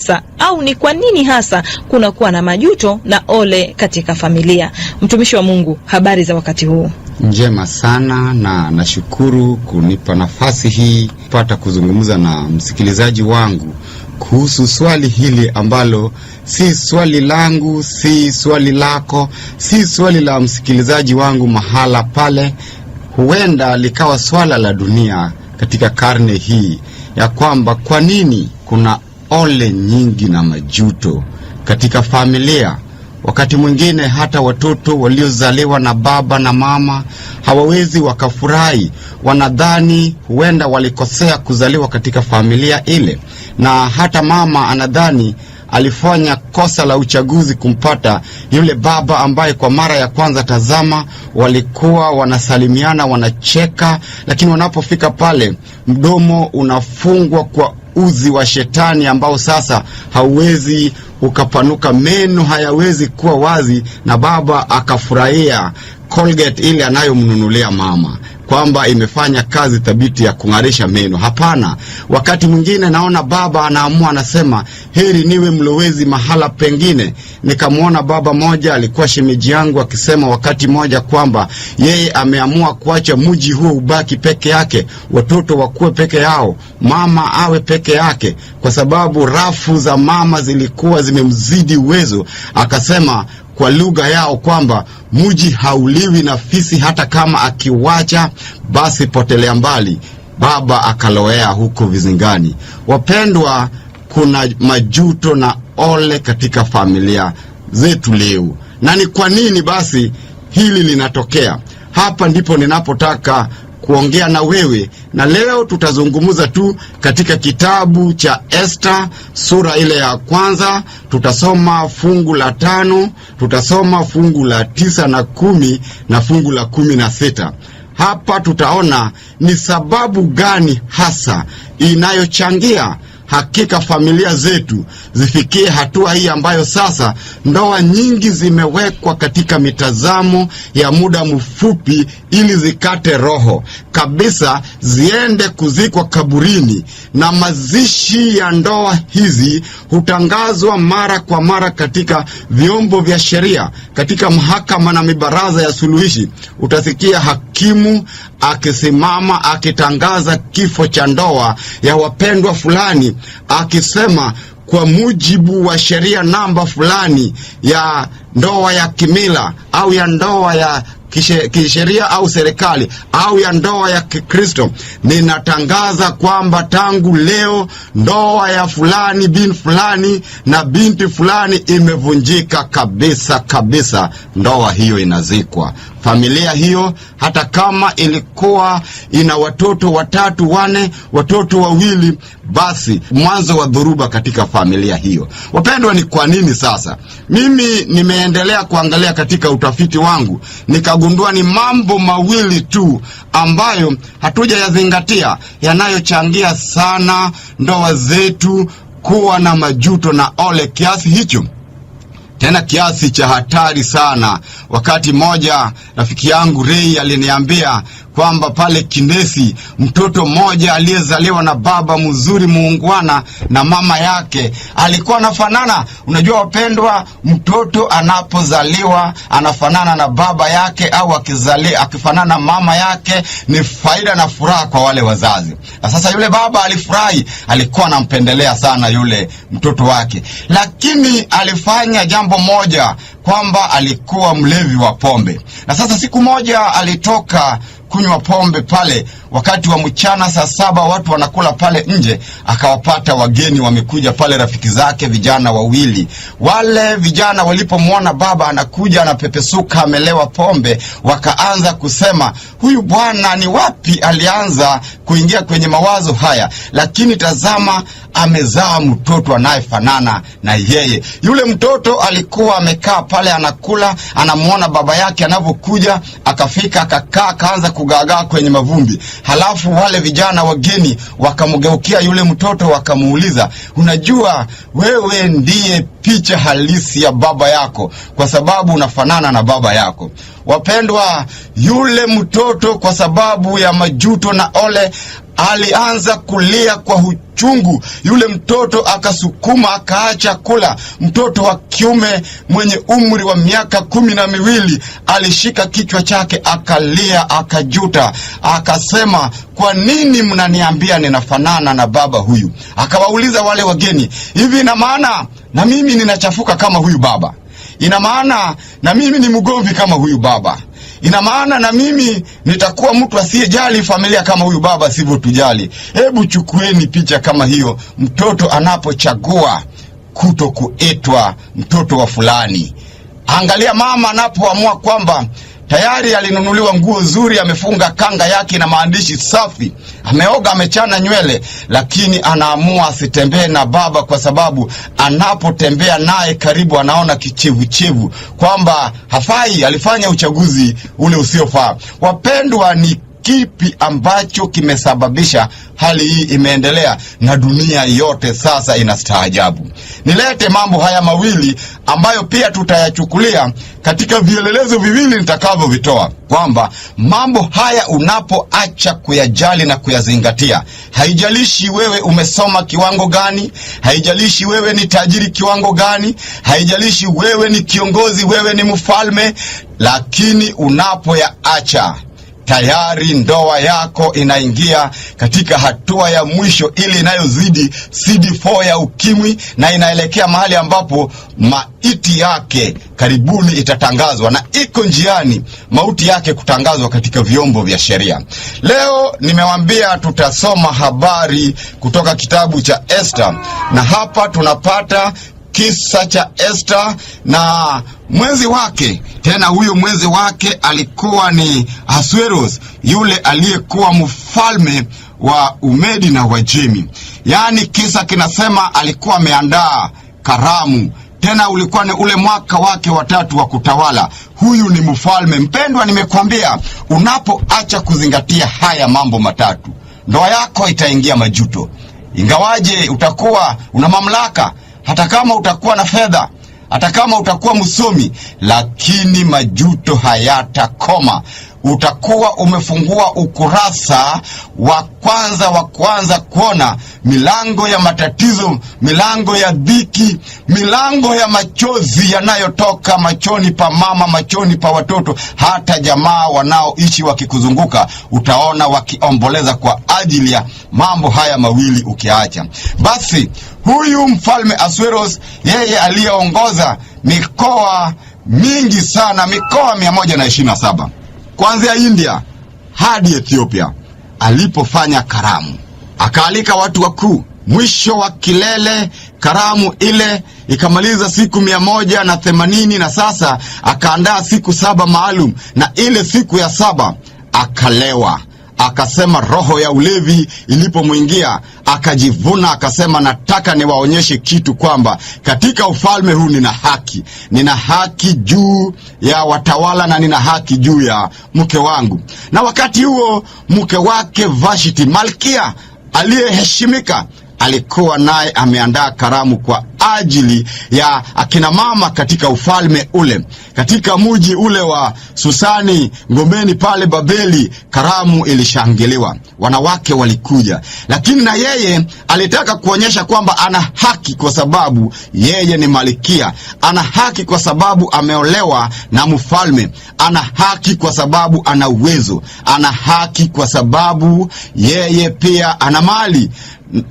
hasa au ni kwa nini hasa kunakuwa na majuto na ole katika familia? Mtumishi wa Mungu, habari za wakati huu? Njema sana, na nashukuru kunipa nafasi hii kupata kuzungumza na msikilizaji wangu kuhusu swali hili ambalo si swali langu, si swali lako, si swali la msikilizaji wangu mahala pale. Huenda likawa swala la dunia katika karne hii, ya kwamba kwa nini kuna ole nyingi na majuto katika familia. Wakati mwingine hata watoto waliozaliwa na baba na mama hawawezi wakafurahi. Wanadhani huenda walikosea kuzaliwa katika familia ile, na hata mama anadhani alifanya kosa la uchaguzi kumpata yule baba ambaye kwa mara ya kwanza, tazama, walikuwa wanasalimiana, wanacheka, lakini wanapofika pale mdomo unafungwa kwa uzi wa shetani ambao sasa hauwezi ukapanuka, meno hayawezi kuwa wazi, na baba akafurahia Colgate ile anayomnunulia mama kwamba imefanya kazi thabiti ya kung'arisha meno. Hapana, wakati mwingine naona baba anaamua, anasema heri niwe mlowezi mahala pengine. Nikamwona baba moja, alikuwa shemeji yangu, akisema wakati moja kwamba yeye ameamua kuacha mji huo ubaki peke yake, watoto wakuwe peke yao, mama awe peke yake, kwa sababu rafu za mama zilikuwa zimemzidi uwezo. Akasema kwa lugha yao kwamba mji hauliwi na fisi, hata kama akiwacha basi potelea mbali. Baba akaloea huko vizingani. Wapendwa, kuna majuto na ole katika familia zetu leo. Na ni kwa nini basi hili linatokea? Hapa ndipo ninapotaka kuongea na wewe, na leo tutazungumza tu katika kitabu cha Esther sura ile ya kwanza. Tutasoma fungu la 5, tutasoma fungu la 9 na 10 na fungu la 16. Hapa tutaona ni sababu gani hasa inayochangia hakika familia zetu zifikie hatua hii ambayo sasa ndoa nyingi zimewekwa katika mitazamo ya muda mfupi ili zikate roho kabisa, ziende kuzikwa kaburini. Na mazishi ya ndoa hizi hutangazwa mara kwa mara katika vyombo vya sheria, katika mahakama na mibaraza ya suluhishi. Utasikia hakimu akisimama akitangaza kifo cha ndoa ya wapendwa fulani, akisema kwa mujibu wa sheria namba fulani ya ndoa ya kimila au ya ndoa ya kisheria au serikali au ya ndoa ya Kikristo, ninatangaza kwamba tangu leo ndoa ya fulani bin fulani na binti fulani imevunjika kabisa kabisa. Ndoa hiyo inazikwa. Familia hiyo hata kama ilikuwa ina watoto 3, 4, watoto 2, basi mwanzo wa dhuruba katika familia hiyo. Wapendwa, ni kwa nini sasa? Mimi nimeendelea kuangalia katika utafiti wangu, nikagundua ni mambo mawili tu ambayo hatujayazingatia yanayochangia sana ndoa zetu kuwa na majuto na ole kiasi hicho, tena kiasi cha hatari sana. Wakati moja rafiki yangu Ray aliniambia kwamba pale Kinesi mtoto mmoja aliyezaliwa na baba mzuri muungwana na mama yake alikuwa anafanana. Unajua wapendwa, mtoto anapozaliwa anafanana na baba yake au akifanana na mama yake, ni faida na furaha kwa wale wazazi. Na sasa yule baba alifurahi, alikuwa anampendelea sana yule mtoto wake, lakini alifanya jambo moja, kwamba alikuwa mlevi wa pombe. Na sasa siku moja alitoka kunywa pombe pale wakati wa mchana saa 7, watu wanakula pale nje, akawapata wageni wamekuja pale, rafiki zake vijana 2. Wale vijana walipomwona baba anakuja anapepesuka amelewa pombe, wakaanza kusema huyu bwana ni wapi alianza kuingia kwenye mawazo haya, lakini tazama amezaa mtoto anayefanana na yeye. Yule mtoto alikuwa amekaa pale anakula, anamuona baba yake anavyokuja, akafika akakaa, akaanza kugagaa kwenye mavumbi. Halafu wale vijana wageni wakamgeukia yule mtoto wakamuuliza, unajua wewe ndiye picha halisi ya baba yako kwa sababu unafanana na baba yako. Wapendwa, yule mtoto kwa sababu ya majuto na ole alianza kulia kwa uchungu. Yule mtoto akasukuma, akaacha kula. Mtoto wa kiume mwenye umri wa miaka 12 alishika kichwa chake, akalia, akajuta, akasema, kwa nini mnaniambia ninafanana na baba huyu? Akawauliza wale wageni, hivi ina maana na mimi ninachafuka kama huyu baba? Ina maana na mimi ni mgomvi kama huyu baba? Ina maana na mimi nitakuwa mtu asiyejali familia kama huyu baba sivyo tujali? Hebu chukueni picha kama hiyo, mtoto anapochagua kuto kuitwa mtoto wa fulani. Angalia mama anapoamua kwamba tayari alinunuliwa nguo nzuri, amefunga kanga yake na maandishi safi, ameoga, amechana nywele, lakini anaamua asitembee na baba kwa sababu anapotembea naye karibu anaona kichevuchevu, kwamba hafai, alifanya uchaguzi ule usiofaa. Wapendwa, ni kipi ambacho kimesababisha hali hii imeendelea na dunia yote sasa inastaajabu? Nilete mambo haya mawili ambayo pia tutayachukulia katika vielelezo viwili nitakavyovitoa, kwamba mambo haya unapoacha kuyajali na kuyazingatia, haijalishi wewe umesoma kiwango gani, haijalishi wewe ni tajiri kiwango gani, haijalishi wewe ni kiongozi, wewe ni mfalme, lakini unapoyaacha, tayari ndoa yako inaingia katika hatua ya mwisho, ili inayozidi CD4 ya ukimwi, na inaelekea mahali ambapo maiti yake karibuni itatangazwa, na iko njiani mauti yake kutangazwa katika vyombo vya sheria. Leo nimewaambia tutasoma habari kutoka kitabu cha Esther, na hapa tunapata kisa cha Esther na mwenzi wake. Tena huyo mwenzi wake alikuwa ni Ahasuerus, yule aliyekuwa mfalme wa Umedi na Wajemi. Yaani kisa kinasema alikuwa ameandaa karamu, tena ulikuwa ni ule mwaka wake wa 3 wa kutawala. Huyu ni mfalme. Mpendwa, nimekwambia unapoacha kuzingatia haya mambo matatu, ndoa yako itaingia majuto. Ingawaje utakuwa una mamlaka, hata kama utakuwa na fedha, hata kama utakuwa msomi, lakini majuto hayatakoma. Utakuwa umefungua ukurasa wa kwanza kuona milango ya matatizo, milango ya dhiki, milango ya machozi yanayotoka machoni pa mama, machoni pa watoto, hata jamaa wanaoishi wakikuzunguka utaona wakiomboleza kwa ajili ya mambo haya mawili ukiacha. Basi huyu mfalme Ahasuerus, yeye aliyeongoza mikoa mingi sana, mikoa 127 kuanzia India hadi Ethiopia, alipofanya karamu akaalika watu wakuu. Mwisho wa kilele, karamu ile ikamaliza siku 180, na sasa akaandaa siku 7 maalum, na ile siku ya 7 akalewa. Akasema roho ya ulevi ilipomwingia, akajivuna, akasema, nataka niwaonyeshe kitu, kwamba katika ufalme huu nina haki. Nina haki juu ya watawala na nina haki juu ya mke wangu. Na wakati huo mke wake Vashti, malkia aliyeheshimika, alikuwa naye ameandaa karamu kwa ajili ya akina mama katika ufalme ule. Katika mji ule wa Susani, ngomeni pale Babeli, karamu ilishangiliwa, wanawake walikuja, lakini na yeye alitaka kuonyesha kwamba ana haki kwa sababu yeye ni malkia, ana haki kwa sababu ameolewa na mfalme, ana haki kwa sababu ana uwezo, ana haki kwa sababu yeye pia ana mali.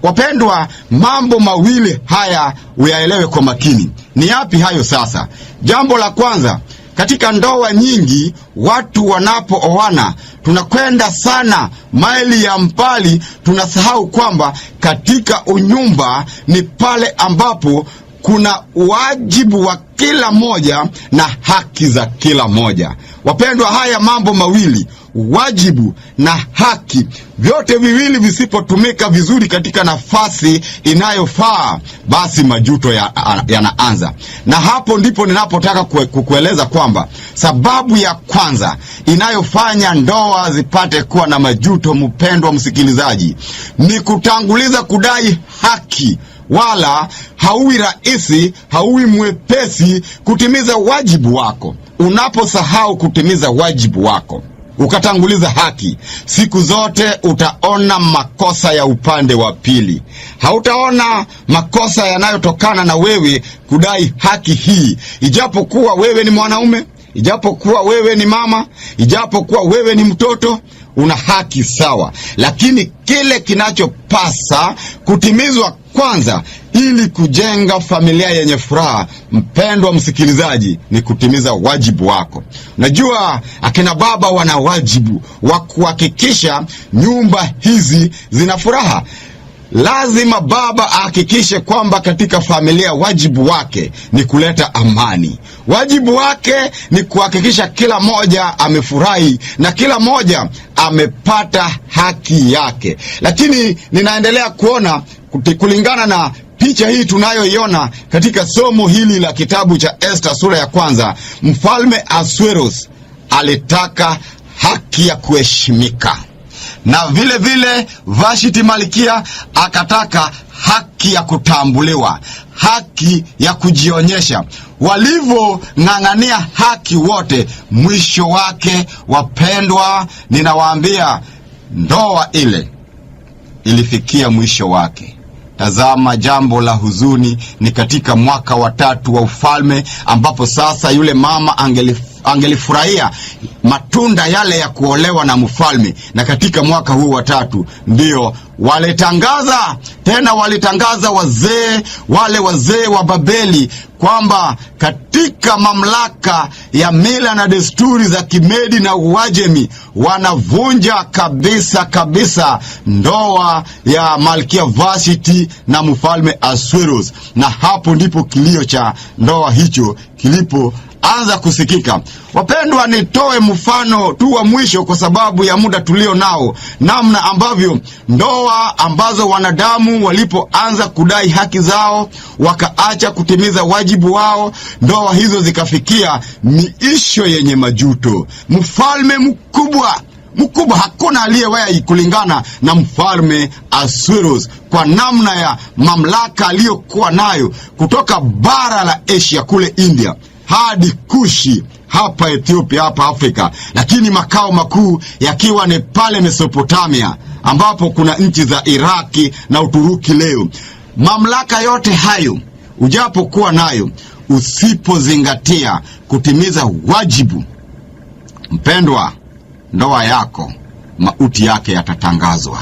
Wapendwa, mambo mawili haya uyaelewe kwa makini. Ni yapi hayo sasa? Jambo la kwanza, katika ndoa nyingi watu wanapooana, tunakwenda sana maili ya mbali, tunasahau kwamba katika unyumba ni pale ambapo kuna wajibu wa kila moja na haki za kila moja. Wapendwa, haya mambo mawili, wajibu na haki, vyote viwili visipotumika vizuri katika nafasi inayofaa, basi majuto yanaanza. Na hapo ndipo ninapotaka kukueleza kwamba sababu ya kwanza inayofanya ndoa zipate kuwa na majuto, mpendwa msikilizaji, ni kutanguliza kudai haki. Wala hauwi rahisi, hauwi mwepesi kutimiza wajibu wako. Unaposahau kutimiza wajibu wako, ukatanguliza haki, siku zote utaona makosa ya upande wa pili. Hautaona makosa yanayotokana na wewe kudai haki hii, ijapokuwa wewe ni mwanaume, ijapokuwa wewe ni mama, ijapokuwa wewe ni mtoto, una haki sawa. Lakini kile kinachopasa kutimizwa kwanza ili kujenga familia yenye furaha, mpendwa msikilizaji, ni kutimiza wajibu wako. Najua akina baba wana wajibu wa kuhakikisha nyumba hizi zina furaha. Lazima baba ahakikishe kwamba katika familia wajibu wake ni kuleta amani. Wajibu wake ni kuhakikisha kila moja amefurahi na kila moja amepata haki yake. Lakini ninaendelea kuona kulingana na picha hii tunayoiona katika somo hili la kitabu cha Esta sura ya 1, Mfalme Ahasuerus alitaka haki ya kuheshimika. Na vile vile Vashti Malkia akataka haki ya kutambuliwa, haki ya kujionyesha. Walivyong'ang'ania haki wote, mwisho wake, wapendwa, ninawaambia, ndoa ile ilifikia mwisho wake. Tazama, jambo la huzuni ni katika mwaka wa 3 wa ufalme, ambapo sasa yule mama angelifurahia matunda yale ya kuolewa na mfalme. Na katika mwaka huu wa 3 ndio walitangaza wale wazee wa Babeli kwamba katika mamlaka ya mila na desturi za Kimedi na Uajemi wanavunja kabisa ndoa ya Malkia Vashti na mfalme Ahasuerus. Na hapo ndipo kilio cha ndoa hicho kilipoanza kusikika. Wapendwa, nitoe mfano tu wa mwisho kwa sababu ya muda tulio nao, namna ambavyo ndoa ambazo wanadamu walipoanza kudai haki zao, wakaacha kutimiza wajibu wao, ndoa hizo zikafikia miisho yenye majuto. Mfalme mkubwa, hakuna aliyewahi kulingana na mfalme Ahasuerus kwa namna ya mamlaka aliyokuwa nayo, kutoka bara la Asia kule India hadi Kushi hapa Ethiopia, hapa Afrika, lakini makao makuu yakiwa ni pale Mesopotamia, ambapo kuna nchi za Iraki na Uturuki leo. Mamlaka yote hayo ujapokuwa nayo, usipozingatia kutimiza wajibu, mpendwa, ndoa yako mauti yake yatatangazwa.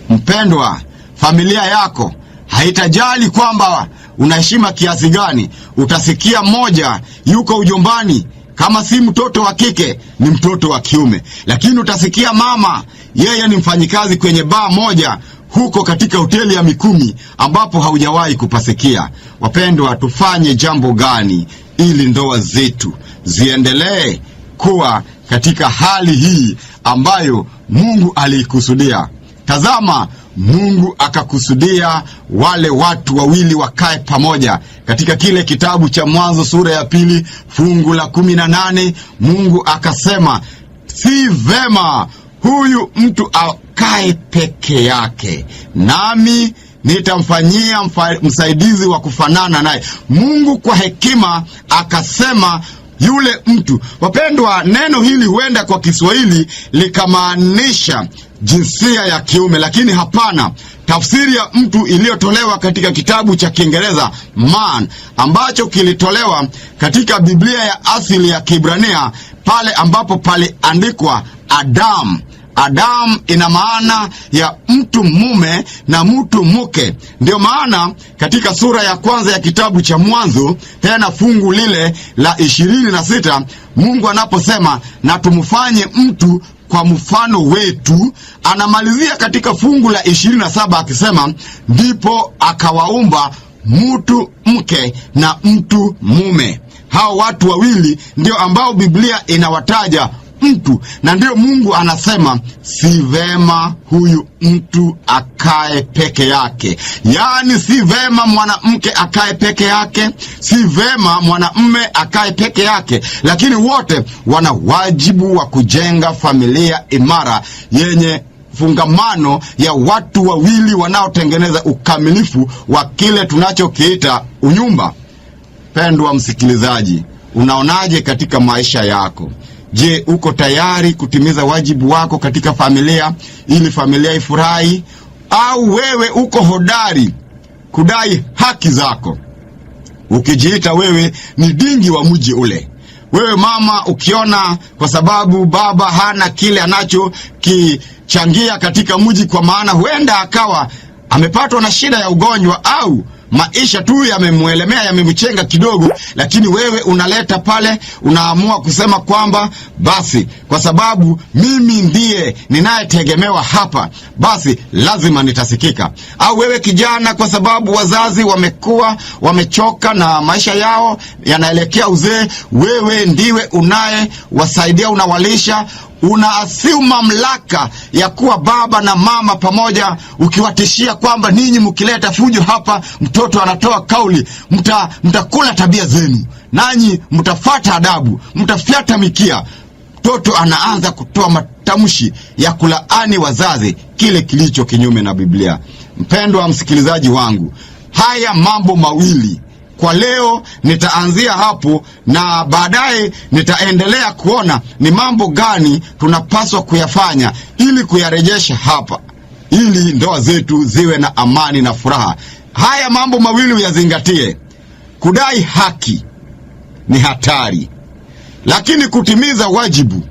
Mpendwa, familia yako haitajali kwamba unaheshima kiasi gani. Utasikia mmoja yuko ujombani, kama si mtoto wa kike ni mtoto wa kiume, lakini utasikia mama, yeye ni mfanyikazi kwenye baa moja huko katika hoteli ya Mikumi, ambapo haujawahi kupasikia. Wapendwa, tufanye jambo gani ili ndoa zetu ziendelee kuwa katika hali hii ambayo Mungu aliikusudia? Tazama, Mungu akakusudia wale watu wawili wakae pamoja. Katika kile kitabu cha Mwanzo sura ya 2 fungu la 18, Mungu akasema, si vema huyu mtu akae peke yake, nami nitamfanyia msaidizi wa kufanana naye. Mungu kwa hekima akasema yule mtu. Wapendwa, neno hili huenda kwa Kiswahili likamaanisha jinsia ya kiume, lakini hapana. Tafsiri ya mtu iliyotolewa katika kitabu cha Kiingereza man, ambacho kilitolewa katika Biblia ya asili ya Kiebrania, pale ambapo paliandikwa Adam. Adam ina maana ya mtu mume na mtu mke. Ndio maana katika sura ya 1 ya kitabu cha Mwanzo, tena fungu lile la 26, Mungu anaposema na tumfanye mtu kwa mfano wetu, anamalizia katika fungu la 27 akisema, ndipo akawaumba mtu mke na mtu mume. Hao watu wawili ndio ambao Biblia inawataja mtu, na ndio Mungu anasema si vema huyu mtu akae peke yake. Yaani si vema mwanamke akae peke yake, si vema mwanamume akae peke yake, lakini wote wana wajibu wa kujenga familia imara yenye fungamano ya watu wawili wanaotengeneza ukamilifu wa kile tunachokiita unyumba. Pendwa msikilizaji, unaonaje katika maisha yako? Je, uko tayari kutimiza wajibu wako katika familia ili familia ifurahi? Au wewe uko hodari kudai haki zako, ukijiita wewe ni dingi wa mji ule? Wewe mama, ukiona kwa sababu baba hana kile anachokichangia katika mji, kwa maana huenda akawa amepatwa na shida ya ugonjwa au maisha tu yamemuelemea, yamemchenga kidogo, lakini wewe unaleta pale, unaamua kusema kwamba basi kwa sababu mimi ndiye ninayetegemewa hapa, basi lazima nitasikika. Au wewe kijana, kwa sababu wazazi wamechoka na maisha yao yanaelekea uzee, wewe ndiwe unayewasaidia, unawalisha, unaasiu mamlaka ya kuwa baba na mama pamoja, ukiwatishia kwamba ninyi mkileta fujo hapa, mtoto anatoa kauli, mtakula tabia zenu, nanyi mtafata adabu, mtafyata mikia. Mtoto anaanza kutoa matamshi ya kulaani wazazi, kile kilicho kinyume na Biblia. Mpendwa msikilizaji wangu, haya mambo mawili kwa leo nitaanzia hapo, na baadaye nitaendelea kuona ni mambo gani tunapaswa kuyafanya ili kuyarejesha hapa, ili ndoa zetu ziwe na amani na furaha. Haya mambo mawili uyazingatie. Kudai haki ni hatari, lakini kutimiza wajibu,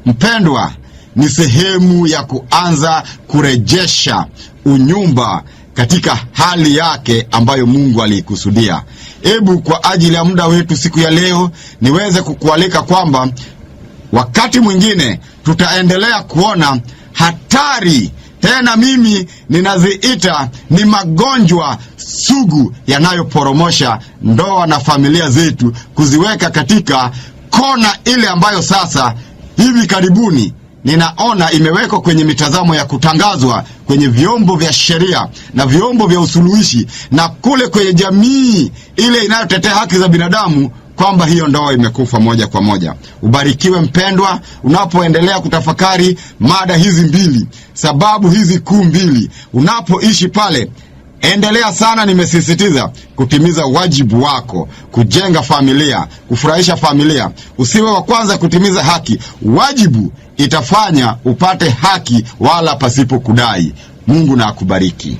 mpendwa, ni sehemu ya kuanza kurejesha unyumba katika hali yake ambayo Mungu aliikusudia. Hebu kwa ajili ya muda wetu siku ya leo niweze kukualika kwamba wakati mwingine tutaendelea kuona hatari, tena mimi ninaziita ni magonjwa sugu yanayoporomosha ndoa na familia zetu, kuziweka katika kona ile ambayo sasa hivi karibuni ninaona imewekwa kwenye mitazamo ya kutangazwa kwenye vyombo vya sheria na vyombo vya usuluhishi na kule kwenye jamii ile inayotetea haki za binadamu, kwamba hiyo ndoa imekufa moja kwa moja. Ubarikiwe mpendwa, unapoendelea kutafakari mada hizi mbili, sababu hizi kuu mbili, unapoishi pale. Endelea sana, nimesisitiza kutimiza wajibu wako, kujenga familia, kufurahisha familia. Usiwe wa kwanza kutimiza haki. Wajibu itafanya upate haki, wala pasipo kudai. Mungu na akubariki.